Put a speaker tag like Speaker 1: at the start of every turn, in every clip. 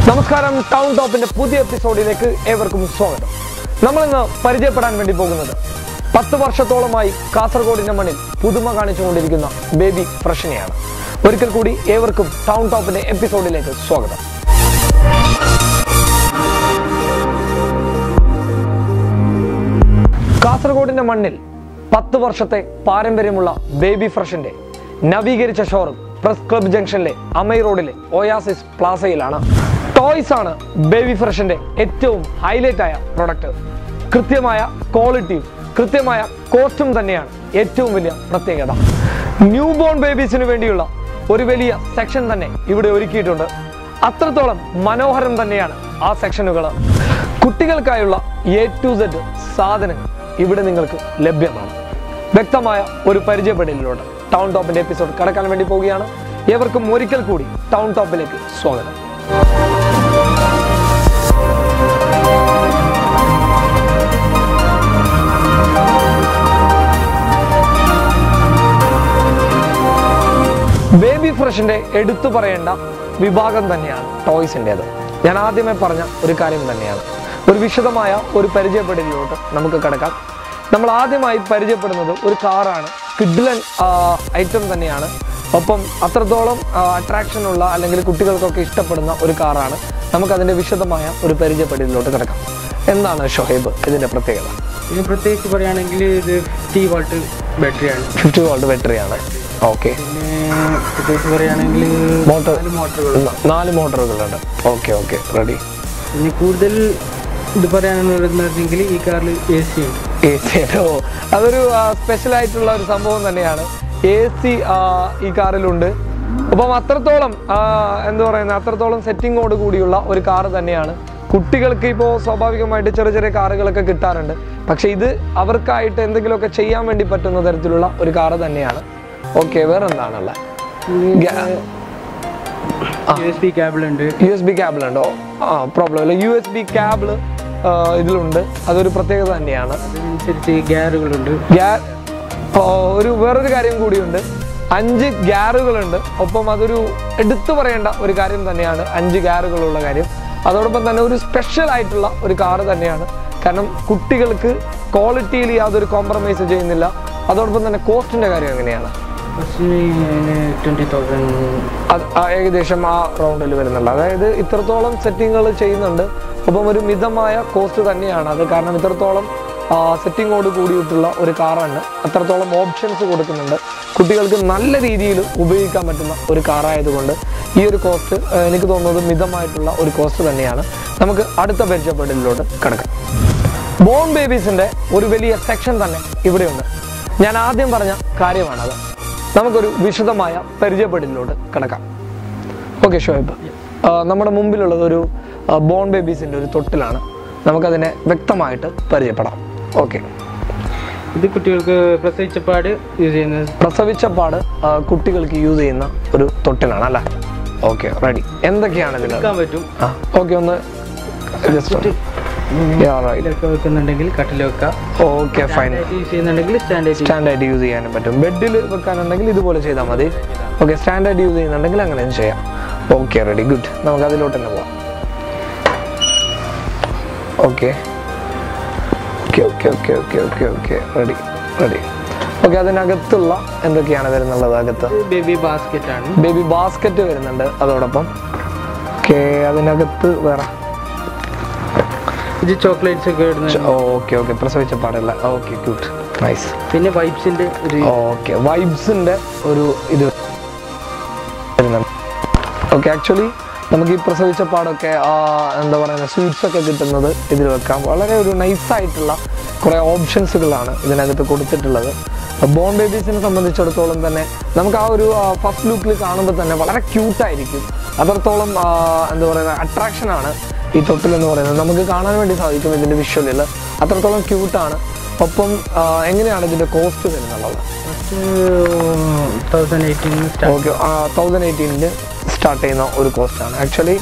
Speaker 1: നമസ്കാരം, ടൗൺ ടോപ്പിന്റെ പുതിയ എപ്പിസോഡിലേക്ക് ഏവർക്കും സ്വാഗതം. നമ്മളിന്ന് പരിചയപ്പെടാൻ വേണ്ടി പോകുന്നത് 10 വർഷത്തോളമായി കാസർഗോഡിന്റെ മണ്ണിൽ പുതുമ കാണിച്ചുകൊണ്ടിരിക്കുന്ന ബേബി ഫ്രഷിനെയാണ്. ഒരിക്കൽ കൂടി ഏവർക്കും ടൗൺ ടോപ്പിന്റെ എപ്പിസോഡിലേക്ക് സ്വാഗതം. കാസർഗോഡിന്റെ മണ്ണിൽ 10 വർഷത്തെ പാരമ്പര്യമുള്ള ബേബി ഫ്രഷിന്റെ നവീകരിച്ച ഷോറൂം പ്രസ് ക്ലബ് ജംഗ്ഷനിലെ അമൈ റോഡിലെ ഒയാസിസ് പ്ലാസയിലാണ്. ടോയ്സ് ആണ് ബേബി ഫ്രഷിന്റെ ഏറ്റവും ഹൈലൈറ്റ് ആയ പ്രൊഡക്റ്റ്. കൃത്യമായ ക്വാളിറ്റിയും കൃത്യമായ കോസ്റ്റും തന്നെയാണ് ഏറ്റവും വലിയ പ്രത്യേകത. ന്യൂ ബോൺ ബേബീസിന് വേണ്ടിയുള്ള ഒരു വലിയ സെക്ഷൻ തന്നെ ഇവിടെ ഒരുക്കിയിട്ടുണ്ട്. അത്രത്തോളം മനോഹരം തന്നെയാണ് ആ സെക്ഷനുകൾ. കുട്ടികൾക്കായുള്ള A to Z സാധനങ്ങൾ ഇവിടെ നിങ്ങൾക്ക് ലഭ്യമാണ്. വ്യക്തമായ ഒരു പരിചയപ്പെടലിലൂടെ ടൗൺ ടോപ്പിന്റെ എപ്പിസോഡ് കടക്കാൻ വേണ്ടി പോവുകയാണ്. ഏവർക്കും ഒരിക്കൽ കൂടി ടൗൺ ടോപ്പിലേക്ക് സ്വാഗതം. ബേബി ഫ്രഷിന്റെ എടുത്തു പറയേണ്ട വിഭാഗം തന്നെയാണ് ടോയ്സിൻ്റെത്. ഞാൻ ആദ്യമേ പറഞ്ഞ ഒരു കാര്യം തന്നെയാണ്. ഒരു വിശദമായ ഒരു പരിചയപ്പെടലിലോട്ട് നമുക്ക് കടക്കാം. നമ്മൾ ആദ്യമായി പരിചയപ്പെടുന്നത് ഒരു കാറാണ്. കിഡ്ലൻ ഐറ്റം തന്നെയാണ്. ഒപ്പം അത്രത്തോളം അട്രാക്ഷനുള്ള അല്ലെങ്കിൽ കുട്ടികൾക്കൊക്കെ ഇഷ്ടപ്പെടുന്ന ഒരു കാറാണ്. നമുക്കതിൻ്റെ വിശദമായ ഒരു പരിചയപ്പെടലിലോട്ട് കിടക്കാം. എന്താണ് ഷൊഹൈബ് ഇതിൻ്റെ പ്രത്യേകത?
Speaker 2: ഇത് പ്രത്യേകിച്ച് പറയുകയാണെങ്കിൽ ഇത് 50 വാട്ട് ബാറ്ററിയാണ്.
Speaker 1: 50 വാട്ട് ബാറ്ററിയാണ്. ഓക്കെ.
Speaker 2: പിന്നെ പ്രത്യേകിച്ച് പറയുകയാണെങ്കിൽ
Speaker 1: 4 മോട്ടറുകളുണ്ട്. Okay okay, ready.
Speaker 2: പിന്നെ കൂടുതൽ ഇത് പറയാനുള്ളതെങ്കിൽ ഈ കാറിൽ AC ഉണ്ട്.
Speaker 1: AC ഉണ്ടോ? അതൊരു സ്പെഷ്യൽ ആയിട്ടുള്ള ഒരു സംഭവം തന്നെയാണ്. AC ഈ കാറിലുണ്ട്. അപ്പം അത്രത്തോളം എന്താ പറയുന്നത്, അത്രത്തോളം സെറ്റിങ്ങോട് കൂടിയുള്ള ഒരു കാറ് തന്നെയാണ്. കുട്ടികൾക്ക് ഇപ്പോൾ സ്വാഭാവികമായിട്ട് ചെറിയ ചെറിയ കാറുകളൊക്കെ കിട്ടാറുണ്ട്. പക്ഷെ ഇത് അവർക്കായിട്ട് എന്തെങ്കിലുമൊക്കെ ചെയ്യാൻ വേണ്ടി പറ്റുന്ന തരത്തിലുള്ള ഒരു കാറ് തന്നെയാണ്. ഓക്കെ, വേറെ എന്താണുള്ളത്?
Speaker 2: USB കേബിൾ ഉണ്ട്.
Speaker 1: USB കേബിൾ ഉണ്ടോ? പ്രോബ്ലം ഇല്ല. USB കേബിൾ ഇതിലുണ്ട്. അതൊരു പ്രത്യേകത തന്നെയാണ്.
Speaker 2: അതനുസരിച്ച് ഗ്യാറുകളുണ്ട്.
Speaker 1: ഒരു വേറൊരു കാര്യം കൂടിയുണ്ട്. 5 ഗ്യാറുകളുണ്ട്. ഒപ്പം അതൊരു എടുത്തു പറയേണ്ട ഒരു കാര്യം തന്നെയാണ് 5 ഗ്യാറുകളുള്ള കാര്യം. അതോടൊപ്പം തന്നെ ഒരു സ്പെഷ്യൽ ആയിട്ടുള്ള ഒരു കാറ് തന്നെയാണ്. കാരണം കുട്ടികൾക്ക് ക്വാളിറ്റിയിൽ യാതൊരു കോംപ്രമൈസ് ചെയ്യുന്നില്ല. അതോടൊപ്പം തന്നെ കോസ്റ്റിന്റെ കാര്യം എങ്ങനെയാണ്?
Speaker 2: 20,000
Speaker 1: ഏകദേശം ആ റൗണ്ടിൽ വരുന്നുണ്ട്. അതായത് ഇത്രത്തോളം സെറ്റിങ്ങുകൾ ചെയ്യുന്നുണ്ട്. ഒപ്പം ഒരു മിതമായ കോസ്റ്റ് തന്നെയാണ് അത്. കാരണം ഇത്രത്തോളം സെറ്റിങ്ങോട് കൂടിയിട്ടുള്ള ഒരു കാറാണ്. അത്രത്തോളം ഓപ്ഷൻസ് കൊടുക്കുന്നുണ്ട്. കുട്ടികൾക്ക് നല്ല രീതിയിൽ ഉപയോഗിക്കാൻ പറ്റുന്ന ഒരു കാറായതുകൊണ്ട് ഈ ഒരു കോസ്റ്റ് എനിക്ക് തോന്നുന്നത് മിതമായിട്ടുള്ള ഒരു കോസ്റ്റ് തന്നെയാണ്. നമുക്ക് അടുത്ത പരിചയപ്പെടലിലോട്ട് കിടക്കാം. ബോൺ ബേബീസിൻ്റെ ഒരു വലിയ സെക്ഷൻ തന്നെ ഇവിടെയുണ്ട്. ഞാൻ ആദ്യം പറഞ്ഞ കാര്യമാണത്. നമുക്കൊരു വിശദമായ പരിചയപ്പെടലിലോട്ട് കിടക്കാം. ഓക്കെ ഷോയിബ്, നമ്മുടെ മുമ്പിലുള്ളത് ഒരു ബോൺ ബേബീസിൻ്റെ ഒരു തൊട്ടിലാണ്. നമുക്കതിനെ വ്യക്തമായിട്ട് പരിചയപ്പെടാം. ഓക്കെ,
Speaker 2: ഇത് കുട്ടികൾക്ക് പ്രസവിച്ചപ്പാട് യൂസ് ചെയ്യുന്നത്.
Speaker 1: പ്രസവിച്ചപ്പാട് കുട്ടികൾക്ക് യൂസ് ചെയ്യുന്ന ഒരു തൊട്ടിലാണ് അല്ലേ? Okay, ready. എന്തൊക്കെയാണ് ഇതിൽ
Speaker 2: പറ്റും?
Speaker 1: ഓക്കെ, ഒന്ന് ജസ്റ്റ്
Speaker 2: വെക്കുന്നുണ്ടെങ്കിൽ കട്ടിൽ വെക്കാം.
Speaker 1: Okay, fine.
Speaker 2: യൂസ് ചെയ്യുന്നുണ്ടെങ്കിൽ
Speaker 1: സ്റ്റാൻഡായിട്ട് യൂസ് ചെയ്യാനും പറ്റും. ബെഡിൽ വെക്കാനുണ്ടെങ്കിൽ ഇതുപോലെ ചെയ്താൽ മതി. ഓക്കെ, സ്റ്റാൻഡായിട്ട് യൂസ് ചെയ്യുന്നുണ്ടെങ്കിൽ അങ്ങനെയും ചെയ്യാം. Okay, ready, good. നമുക്ക് അതിലോട്ട് തന്നെ പോവാം. Okay okay okay okay okay okay okay, ready ready. Okay, അതിനകത്തുള്ള എന്തൊക്കെയാണ് വരുന്നുള്ളത്? അകത്ത്
Speaker 2: ബേബി ബാസ്ക്കറ്റ് ആണ്.
Speaker 1: ബേബി ബാസ്ക്കറ്റ് വരുന്നുണ്ട്. അതോടൊപ്പം ഓക്കെ, അതിനകത്ത് വേറെ
Speaker 2: ഇത് ചോക്ലേറ്റ്സ് ഒക്കെ ഇടുന്നത്.
Speaker 1: ഓക്കെ ഓക്കെ, പ്രസവിച്ച പാടില്ല. Okay, good, nice.
Speaker 2: പിന്നെ വൈബ്സിന്റെ ഒരു
Speaker 1: ഓക്കെ, വൈബ്സിന്റെ ഒരു ഇത് വരുന്നുണ്ട്. ഓക്കെ, ആക്ച്വലി നമുക്ക് ഈ പ്രസവിച്ച പാടൊക്കെ എന്താ പറയുക, സ്വീറ്റ്സ് ഒക്കെ കിട്ടുന്നത് ഇതിൽ വെക്കാം. വളരെ ഒരു നൈസായിട്ടുള്ള കുറേ ഓപ്ഷൻസുകളാണ് ഇതിനകത്ത് കൊടുത്തിട്ടുള്ളത്. ബോൺ ബേബീസിനെ സംബന്ധിച്ചിടത്തോളം തന്നെ നമുക്ക് ആ ഒരു ഫസ്റ്റ് ലുക്കിൽ കാണുമ്പോൾ തന്നെ വളരെ ക്യൂട്ടായിരിക്കും. അത്രത്തോളം എന്താ പറയുക, അട്രാക്ഷനാണ് ഈ തൊട്ടിൽ എന്ന് പറയുന്നത്. നമുക്ക് കാണാൻ വേണ്ടി സാധിക്കും ഇതിൻ്റെ വിഷ്വലിൽ. അത്രത്തോളം ക്യൂട്ടാണ്. ഒപ്പം എങ്ങനെയാണ് ഇതിൻ്റെ കോസ്റ്റ് വരുന്നുള്ളത്?
Speaker 2: 2018
Speaker 1: ഓക്കെ, 2018 സ്റ്റാർട്ട് ചെയ്യുന്ന ഒരു കോസ്റ്റാണ്. ആക്ച്വലി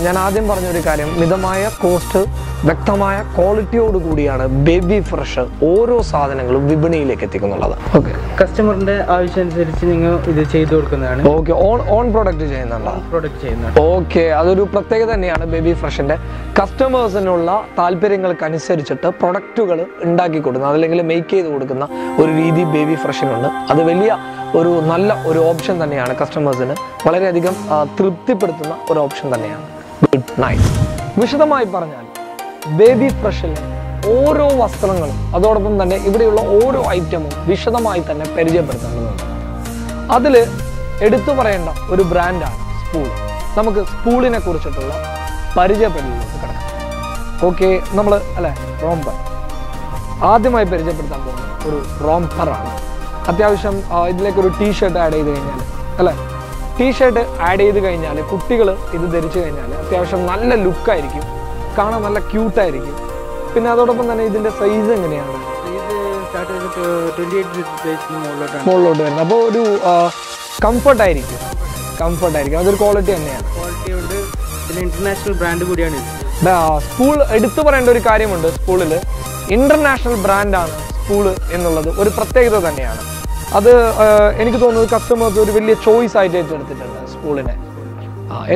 Speaker 1: ഞാൻ ആദ്യം പറഞ്ഞൊരു കാര്യം, മിതമായ കോസ്റ്റ് വ്യക്തമായ ക്വാളിറ്റിയോട് കൂടിയാണ് ബേബി ഫ്രഷ് ഓരോ സാധനങ്ങളും വിപണിയിലേക്ക് എത്തിക്കുന്നുള്ളത്. ഓക്കെ,
Speaker 2: കസ്റ്റമറിന്റെ ആവശ്യമനുസരിച്ച് നിങ്ങൾ ഇത് ചെയ്തു കൊടുക്കുന്നതാണ്.
Speaker 1: ഓക്കെ, ഓൺ പ്രൊഡക്റ്റ് ചെയ്യുന്നുണ്ട്. ഓക്കെ, അതൊരു പ്രത്യേകത തന്നെയാണ് ബേബി ഫ്രഷിന്റെ. കസ്റ്റമേഴ്സിനുള്ള താല്പര്യങ്ങൾക്കനുസരിച്ചിട്ട് പ്രൊഡക്റ്റുകൾ ഉണ്ടാക്കി കൊടുക്കുന്ന, അതല്ലെങ്കിൽ മേക്ക് ചെയ്ത് കൊടുക്കുന്ന ഒരു രീതി ബേബി ഫ്രഷിനുണ്ട്. അത് വലിയ നല്ല ഒരു ഓപ്ഷൻ തന്നെയാണ്. കസ്റ്റമേഴ്സിന് വളരെയധികം തൃപ്തിപ്പെടുത്തുന്ന ഒരു ഓപ്ഷൻ തന്നെയാണ്. Good night. വിശദമായി പറഞ്ഞാൽ ബേബി ഫ്രഷിൽ ഓരോ വസ്ത്രങ്ങളും അതോടൊപ്പം തന്നെ ഇവിടെയുള്ള ഓരോ ഐറ്റമും വിശദമായി തന്നെ പരിചയപ്പെടുത്തേണ്ടതുണ്ട്. അതിൽ എടുത്തു പറയേണ്ട ഒരു ബ്രാൻഡാണ് സ്പൂൾ. നമുക്ക് സ്പൂളിനെ കുറിച്ചിട്ടുള്ള പരിചയപ്പെടലിലേക്ക് കിടക്കാം. ഓക്കെ, നമ്മൾ റോംപർ ആദ്യമായി പരിചയപ്പെടുത്താൻ പോകുന്നത് ഒരു റോംപറാണ്. അത്യാവശ്യം ഇതിലേക്കൊരു ടീഷർട്ട് ആഡ് ചെയ്ത് കഴിഞ്ഞാൽ ടീഷർട്ട് ആഡ് ചെയ്ത് കഴിഞ്ഞാൽ കുട്ടികൾ ഇത് ധരിച്ചു കഴിഞ്ഞാൽ അത്യാവശ്യം നല്ല ലുക്കായിരിക്കും, കാണാൻ നല്ല ക്യൂട്ടായിരിക്കും. പിന്നെ അതോടൊപ്പം തന്നെ ഇതിന്റെ സൈസ് എങ്ങനെയാണ്? മുകളിലോട്ട് വരുന്നത്. അപ്പോൾ ഒരു കംഫർട്ടായിരിക്കും. അതൊരു ക്വാളിറ്റി തന്നെയാണ്.
Speaker 2: ഇന്റർനാഷണൽ ബ്രാൻഡ് കൂടിയാണ്
Speaker 1: സ്പൂൾ. എടുത്തു പറയേണ്ട ഒരു കാര്യമുണ്ട്, സ്പൂളിൽ ഇന്റർനാഷണൽ ബ്രാൻഡാണ് സ്പൂള് എന്നുള്ളത് ഒരു പ്രത്യേകത തന്നെയാണ്. അത് എനിക്ക് തോന്നുന്നത് കസ്റ്റമേഴ്സ് ഒരു വലിയ ചോയ്സ് ആയിട്ട് ഏറ്റെടുത്തിട്ടുണ്ട് സ്പൂളിനെ.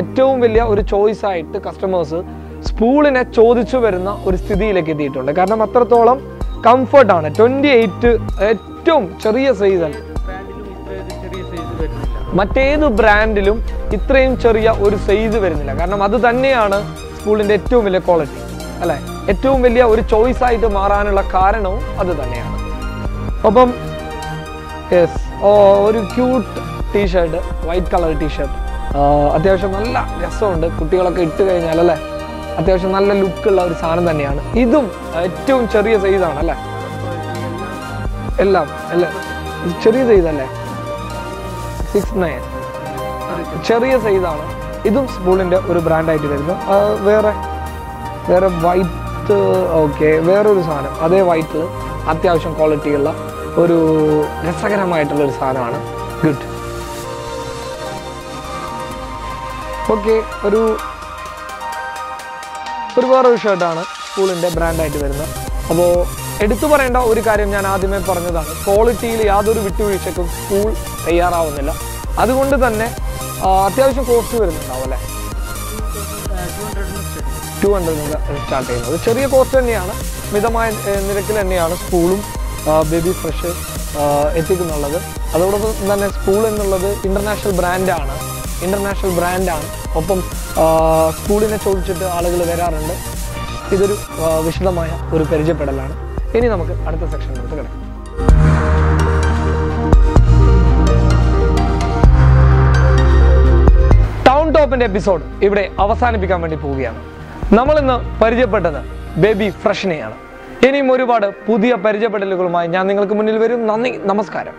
Speaker 1: ഏറ്റവും വലിയ ഒരു ചോയ്സ് ആയിട്ട് കസ്റ്റമേഴ്സ് സ്പൂളിനെ ചോദിച്ചു വരുന്ന ഒരു സ്ഥിതിയിലേക്ക് എത്തിയിട്ടുണ്ട്. കാരണം അത്രത്തോളം കംഫർട്ടാണ്. 28 ഏറ്റവും ചെറിയ സൈസ് അല്ല, മറ്റേത് ബ്രാൻഡിലും ഇത്രയും ചെറിയ ഒരു സൈസ് വരുന്നില്ല. കാരണം അത് തന്നെയാണ് സ്പൂളിന്റെ ഏറ്റവും വലിയ ക്വാളിറ്റി, അല്ലെ? ഏറ്റവും വലിയ ഒരു ചോയ്സ് ആയിട്ട് മാറാനുള്ള കാരണവും അത് തന്നെയാണ്. അപ്പം ഒരു cute T shirt, white colour T shirt, അത്യാവശ്യം നല്ല രസമുണ്ട്. കുട്ടികളൊക്കെ ഇട്ട് കഴിഞ്ഞാൽ അത്യാവശ്യം നല്ല ലുക്കുള്ള ഒരു സാധനം തന്നെയാണ്. ഇതും ഏറ്റവും ചെറിയ സൈസാണ് അല്ലേ? എല്ലാം ചെറിയ സൈസ് അല്ലേ? 6'9", ചെറിയ സൈസാണ്. ഇതും സ്പൂളിന്റെ ഒരു ബ്രാൻഡായിട്ട് വരുന്നു. വേറെ വൈറ്റ്. ഓക്കെ, വേറൊരു സാധനം അതേ വൈറ്റിൽ അത്യാവശ്യം ക്വാളിറ്റിയുള്ള ഒരു രസകരമായിട്ടുള്ള ഒരു സാധനമാണ്. ഗുഡ്. ഓക്കെ, ഒരു വേറൊരു ഷർട്ടാണ് സ്പൂളിന്റെ ബ്രാൻഡായിട്ട് വരുന്നത്. അപ്പോൾ എടുത്തു പറയേണ്ട ഒരു കാര്യം ഞാൻ ആദ്യമേ പറഞ്ഞതാണ്, ക്വാളിറ്റിയിൽ യാതൊരു വിട്ടുവീഴ്ചക്കും സ്പൂൾ തയ്യാറാവുന്നില്ല. അതുകൊണ്ട് തന്നെ അത്യാവശ്യം കോസ്റ്റ് വരുന്നുണ്ടാവും അല്ലേ? 200 സ്റ്റാർട്ട് ചെയ്യുന്നത്. ചെറിയ കോസ്റ്റ് തന്നെയാണ്, മിതമായ നിരക്കിൽ തന്നെയാണ് സ്പൂളും ബേബി ഫ്രഷ് എത്തിക്കുന്നുള്ളത്. അതോടൊപ്പം തന്നെ സ്പൂൾ എന്നുള്ളത് ഇന്റർനാഷണൽ ബ്രാൻഡാണ്. ഒപ്പം സ്പൂളിനെ ചോദിച്ചിട്ട് ആളുകൾ വരാറുണ്ട്. ഇതൊരു വിശദമായ ഒരു പരിചയപ്പെടലാണ്. ഇനി നമുക്ക് അടുത്ത സെക്ഷനിലോട്ട് കിടക്കാം. ടൗൺ ടോപ്പിന്റെ എപ്പിസോഡ് ഇവിടെ അവസാനിപ്പിക്കാൻ വേണ്ടി പോവുകയാണ്. നമ്മളിന്ന് പരിചയപ്പെട്ടത് ബേബി ഫ്രഷിനെയാണ്. ഇനിയും ഒരുപാട് പുതിയ പരിചയപ്പെടലുകളുമായി ഞാൻ നിങ്ങൾക്ക് മുന്നിൽ വരും. നന്ദി, നമസ്കാരം.